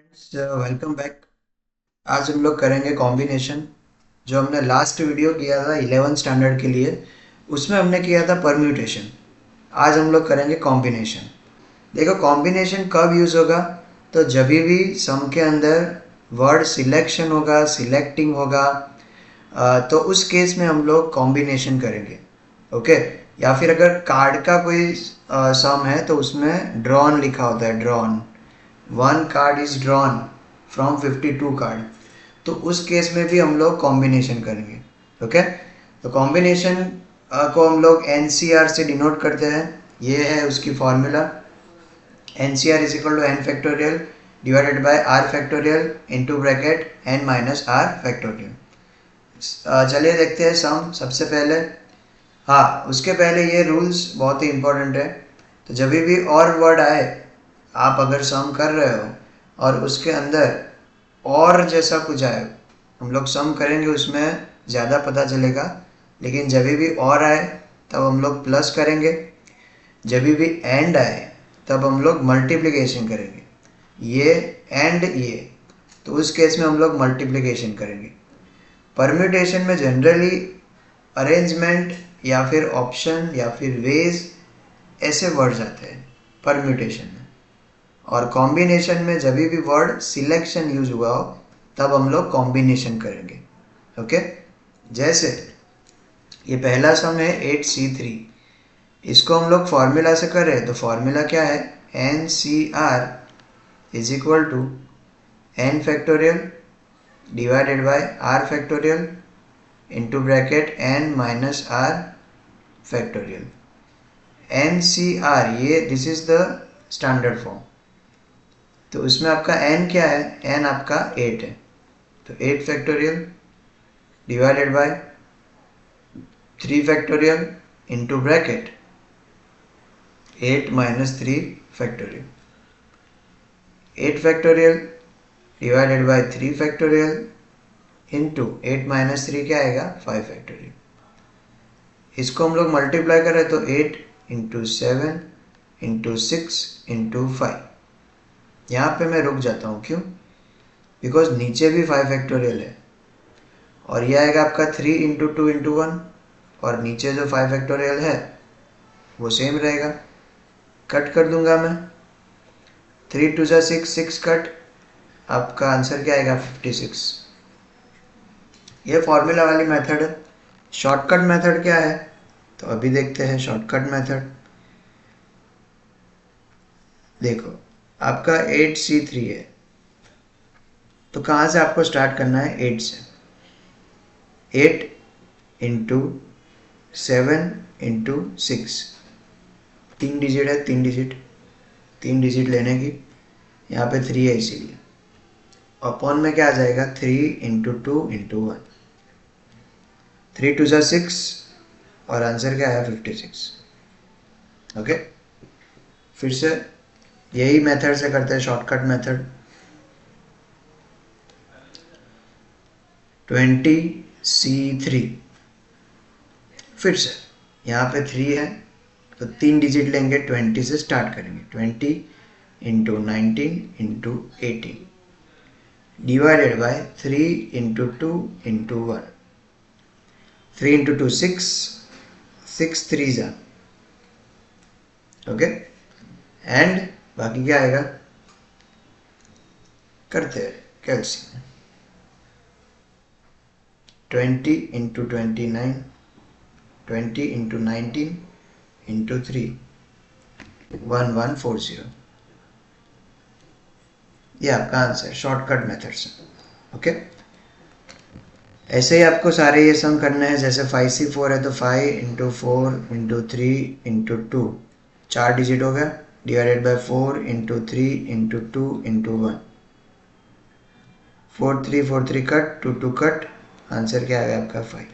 Friends, welcome back. आज हम लोग करेंगे कॉम्बिनेशन। जो हमने लास्ट वीडियो किया था 11 स्टैंडर्ड के लिए, उसमें हमने किया था परम्यूटेशन। आज हम लोग करेंगे कॉम्बिनेशन। देखो, कॉम्बिनेशन कब यूज़ होगा? तो जब भी सम के अंदर वर्ड सिलेक्शन होगा, सिलेक्टिंग होगा, तो उस केस में हम लोग कॉम्बिनेशन करेंगे। ओके। या फिर अगर कार्ड का कोई सम है तो उसमें ड्रॉन लिखा होता है, drawn, one card is drawn from 52 card, तो उस केस में भी हम लोग कॉम्बिनेशन करेंगे। ओके। तो कॉम्बिनेशन को हम लोग NCR से डिनोट करते हैं। ये है उसकी formula, NCR is equal to n factorial divided by r factorial into bracket n minus r factorial. चलिए देखते हैं सम सबसे पहले। हाँ, उसके पहले ये रूल्स बहुत ही इंपॉर्टेंट है। तो जब भी और वर्ड आए, आप अगर सम कर रहे हो और उसके अंदर और जैसा कुछ आए, हम लोग सम करेंगे उसमें ज़्यादा पता चलेगा। लेकिन जब भी और आए तब हम लोग प्लस करेंगे, जब भी एंड आए तब हम लोग मल्टीप्लिकेशन करेंगे। ये एंड ये, तो उस केस में हम लोग मल्टीप्लिकेशन करेंगे। परम्यूटेशन में जनरली अरेंजमेंट या फिर ऑप्शन या फिर वेज ऐसे वर्ड्स आते हैं परम्यूटेशन में। और कॉम्बिनेशन में जब भी वर्ड सिलेक्शन यूज हुआ हो तब हम लोग कॉम्बिनेशन करेंगे। ओके। जैसे ये पहला सम है 8C3, इसको हम लोग फॉर्मूला से करें तो फॉर्मूला क्या है? NCR is equal to n factorial divided by r factorial into bracket n minus r factorial. NCR, ये this is the standard form. तो उसमें आपका n क्या है? n आपका 8 है, तो 8 factorial divided by 3 factorial into bracket 8 minus 3 factorial. 8 factorial divided by 3 factorial into 8 minus 3 क्या आएगा? 5 फैक्टोरियल। इसको हम लोग मल्टीप्लाई करें तो 8 इंटू 7 इंटू 6 इंटू 5। यहाँ पे मैं रुक जाता हूँ, क्यों? बिकॉज नीचे भी 5 फैक्टोरियल है और यह आएगा आपका 3 इंटू 2 इंटू 1, और नीचे जो 5 फैक्टोरियल है वो सेम रहेगा। कट कर दूंगा मैं, 3 टू 6, 6 कट, आपका आंसर क्या आएगा? 56। ये फॉर्मूला वाली मेथड है। शॉर्टकट मेथड क्या है? तो अभी देखते हैं शॉर्टकट मेथड। देखो, आपका 8C3 है, तो कहाँ से आपको स्टार्ट करना है? 8 से। 8 इंटू 7 इंटू 6, 3 डिजिट है, 3 डिजिट, 3 डिजिट लेने की, यहाँ पे 3 है इसीलिए। अपॉन में क्या आ जाएगा? 3 इंटू 2 इंटू 1, 3 टू 6, और आंसर क्या है? 56। ओके। फिर से यही मेथड से करते हैं, शॉर्टकट मेथड। 20C3, फिर से यहाँ पे 3 है तो 3 डिजिट लेंगे, 20 से स्टार्ट करेंगे। 20 into 19 into 18 divided by 3 into 2 into 1, 3 into 2 6, 6 3 जा। ओके। एंड बाकी क्या आएगा? करते हैं कैलसियम। 20 into 29, 20 into 19 into 3, 1140। ये आपका आंसर शॉर्टकट मेथड से। ओके। ऐसे ही आपको सारे ये सम करने हैं। जैसे 5C4 है तो 5 इंटू 4 इंटू 3 इंटू 2, 4 डिजिट हो गया, divided by 4 into 3 into 2 into 1, 4 3 4 3 cut, 2 2 cut, answer क्या आएगा आपका? 5।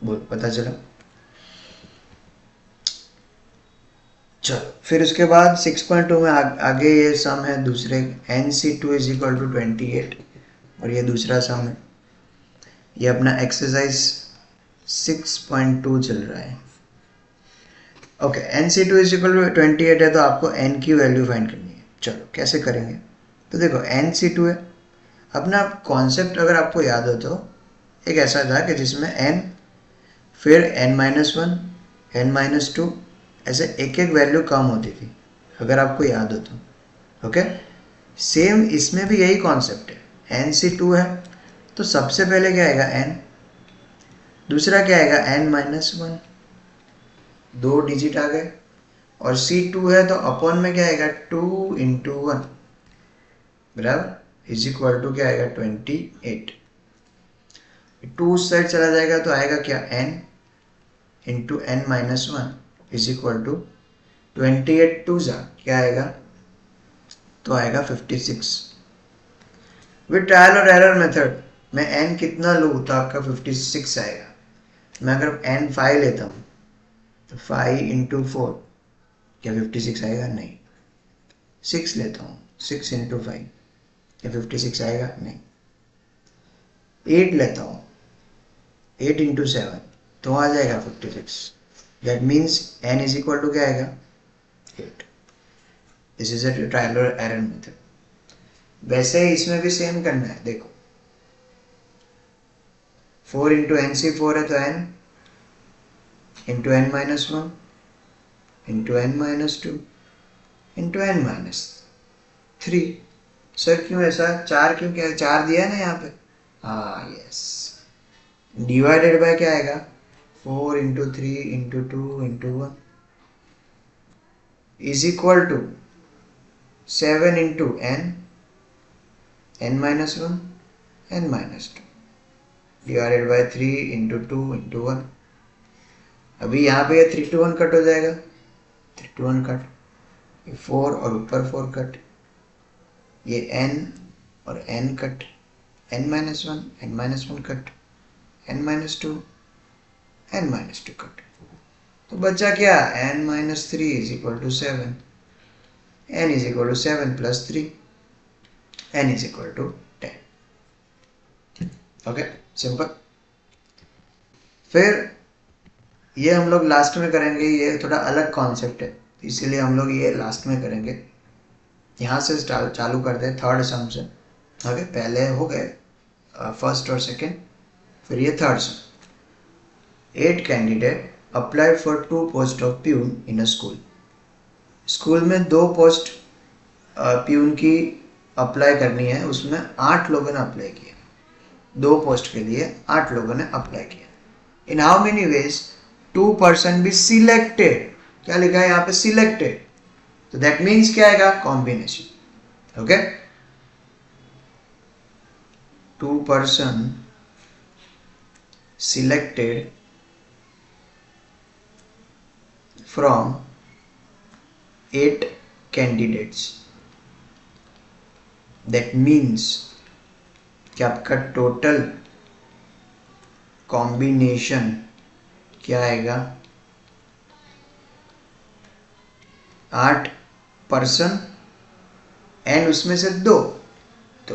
बोल, पता चला? चलो, फिर उसके बाद 6.2 में आगे ये सम है दूसरे, NC2 इज इक्वल टू 28, और ये दूसरा सम है। ये अपना एक्सरसाइज 6.2 चल रहा है। Okay, NC2 is equal to 28 है तो आपको n की वैल्यू फाइंड करनी है। चलो कैसे करेंगे, तो देखो NC2 है, अपना कॉन्सेप्ट अगर आपको याद हो तो एक ऐसा था कि जिसमें n फिर n-1 n-2 ऐसे एक एक वैल्यू कम होती थी, अगर आपको याद हो तो। ओके, सेम इसमें भी यही कॉन्सेप्ट है। NC2 है तो सबसे पहले क्या आएगा n, दूसरा क्या आएगा n-1, दो डिजिट आ गए, और C2 है तो अपॉन में क्या आएगा 2 इंटू 1 बराबर इज इक्वल टू क्या आएगा 28। 2 उस साइड चला जाएगा तो आएगा क्या n into n-1 is equal to 28 टू जा क्या आएगा, तो आएगा 56। विद ट्रायल और एरर मेथड मैं n कितना लूँ तो आपका 56 आएगा। मैं अगर n 5 लेता हूँ तो 5 इंटू 4 क्या 56 आएगा, नहीं। 6 लेता हूँ, 6 इंटू 5 क्या 56 आएगा, नहीं। 8 लेता हूँ, 8 इंटू 7 तो आ जाएगा 56। That means n is equal to क्या आएगा 8। दिस इज अ ट्रायल और एरर मेथड। वैसे ही इसमें भी सेम करना है, देखो 4 इंटू NC4 है तो n into n-1 into n-2 into n-3। Sir क्यों ऐसा, 4 क्यों, क्या 4 दिया है ना यहाँ पे, हाँ यस। डिवाइडेड बाय क्या आएगा 4 into 3 into 2 into 1 is equal to 7 into n-1 n-2 divided by 3 into 2 into 1। अभी यहाँ पे 3 to 1 कट हो जाएगा, 3 to 1 कट, 4 और ऊपर 4 कट, ये n और n cut, n-1 n-1 cut, n-2 n-2 cut, तो बचा क्या n-3 is equal to 7, n is equal to 7 plus 3, n is equal to 10। Okay simple. फिर ये हम लोग लास्ट में करेंगे, ये थोड़ा अलग कॉन्सेप्ट है इसीलिए हम लोग ये लास्ट में करेंगे। यहाँ से चालू करते हैं थर्ड सम से। ओके, पहले हो गए फर्स्ट और सेकंड, फिर ये third some. 8 candidate applied for 2 post of peon in a school. School में 2 पोस्ट प्यून की अप्लाई करनी है, उसमें 8 लोगों ने अप्लाई किया, 2 पोस्ट के लिए 8 लोगों ने अप्लाई किया। इन how many veg 2 person B selected, क्या लिखा है यहाँ पे सिलेक्टेड, तो दैट मीन्स क्या आएगा combination. Okay, 2 person selected from 8 candidates, that means कि आपका टोटल कॉम्बिनेशन क्या आएगा 8 पर्सन एंड उसमें से 2, तो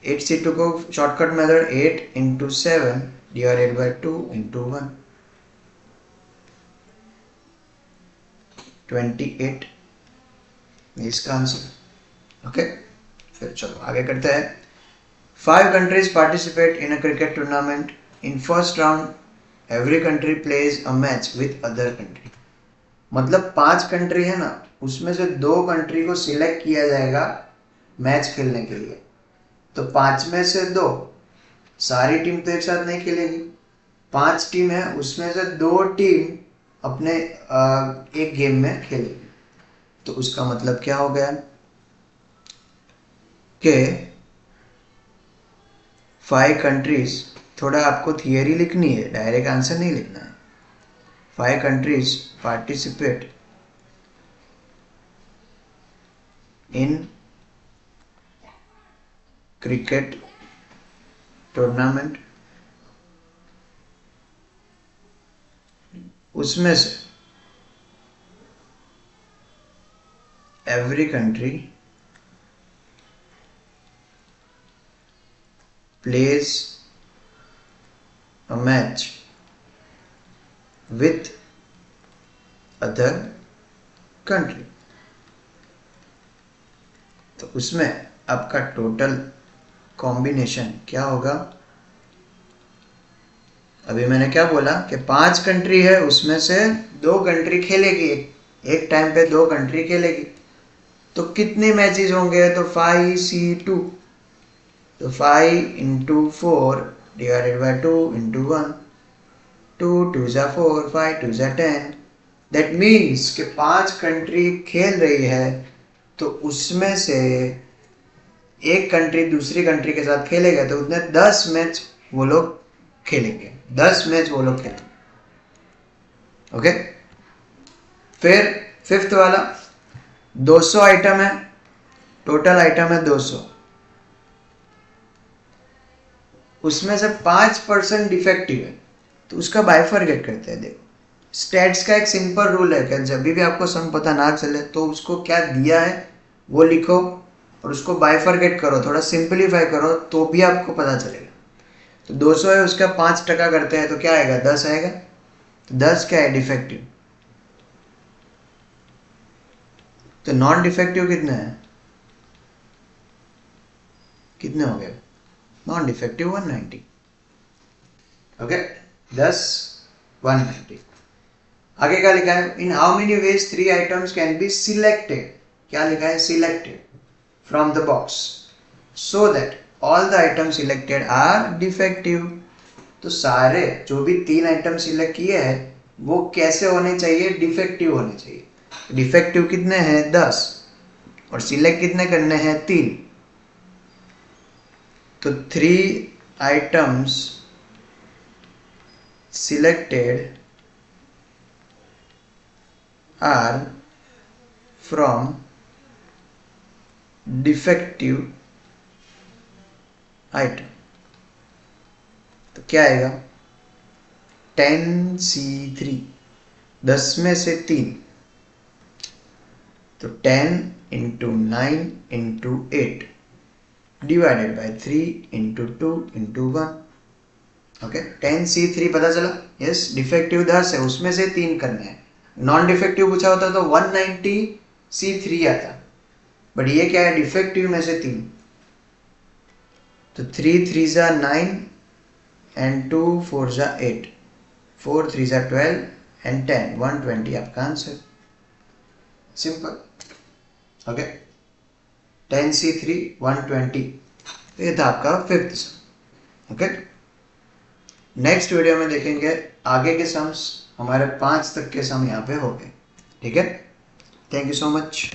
8C2 को shortcut method 8 into 7 divided by 2 into 1 28 इसका आंसर। ओके, फिर चलो आगे करते हैं। 5 countries participate in a cricket tournament. In first round, every country plays a match with other country. मतलब 5 कंट्री है ना, उसमें से 2 कंट्री को सिलेक्ट किया जाएगा मैच खेलने के लिए, तो 5 में से 2, सारी टीम तो एक साथ नहीं खेलेगी, 5 टीम है उसमें से 2 टीम अपने एक गेम में खेलेगी। तो उसका मतलब क्या हो गया कि 5 कंट्रीज, थोड़ा आपको थियरी लिखनी है, डायरेक्ट आंसर नहीं लिखना है। 5 countries participate in cricket tournament, उसमें से every country plays a match with other country. तो उसमें आपका टोटल कॉम्बिनेशन क्या होगा? अभी मैंने क्या बोला कि 5 कंट्री है, उसमें से 2 कंट्री खेलेगी, एक टाइम पे 2 कंट्री खेलेगी। तो कितने मैचेस होंगे? तो 5C2, तो 5 इंटू 4 डिवाइडेड बाई 2 इंटू 1, 2 2 जा 4, 5 2 जा 10। दैट मीन्स कि 5 कंट्री खेल रही है, तो उसमें से एक कंट्री दूसरी कंट्री के साथ खेलेगा, तो उतने 10 मैच वो लोग खेलेंगे, 10 मैच वो लोग खेलेंगे। ओके, फिर फिफ्थ वाला 200 आइटम है, टोटल आइटम है 200, उसमें से 5% डिफेक्टिव है, तो उसका बाइफरगेट करते हैं। देखो, स्टैट्स का एक सिंपल रूल है कि जब भी आपको सम पता ना चले तो उसको क्या दिया है वो लिखो और उसको बाइफरगेट करो, थोड़ा सिंपलीफाई करो, तो भी आपको पता चलेगा। तो 200 है, उसका 5% करते हैं तो क्या आएगा? 10 आएगा। तो 10 क्या है? डिफेक्टिव। तो नॉन डिफेक्टिव कितने हैं? कितने हो गए? Non defective 190। ओके, 10 190। आगे क्या लिखा है? In how many ways 3 items can be selected. क्या लिखा है? Selected from the box so that all the item selected are defective. तो सारे जो भी 3 आइटम सिलेक्ट किए हैं वो कैसे होने चाहिए? डिफेक्टिव होने चाहिए। डिफेक्टिव कितने हैं? 10, और सिलेक्ट कितने करने हैं? 3। तो 3 items selected are from defective item। तो क्या आएगा? 10C3, 10 में से 3, तो 10 into 9 into 8 divided by 3 into 2 into 1। Okay, 10C3 पता चला? यस, डिफेक्टिव 10 है, उसमें से 3 करने हैं। नॉन डिफेक्टिव पूछा होता तो 190C3 आता, बट ये क्या है? डिफेक्टिव में से 3। तो 3 3 जा 9 एंड 2 4 जा 8, 4 3 जा 12 एंड 10 120 आपका आंसर। सिंपल। ओके, 10C3 120, ये था आपका फिफ्थ सम। ओके, नेक्स्ट वीडियो में देखेंगे आगे के सम्स, हमारे 5 तक के सम यहाँ पे हो गए। ठीक है, थैंक यू सो मच।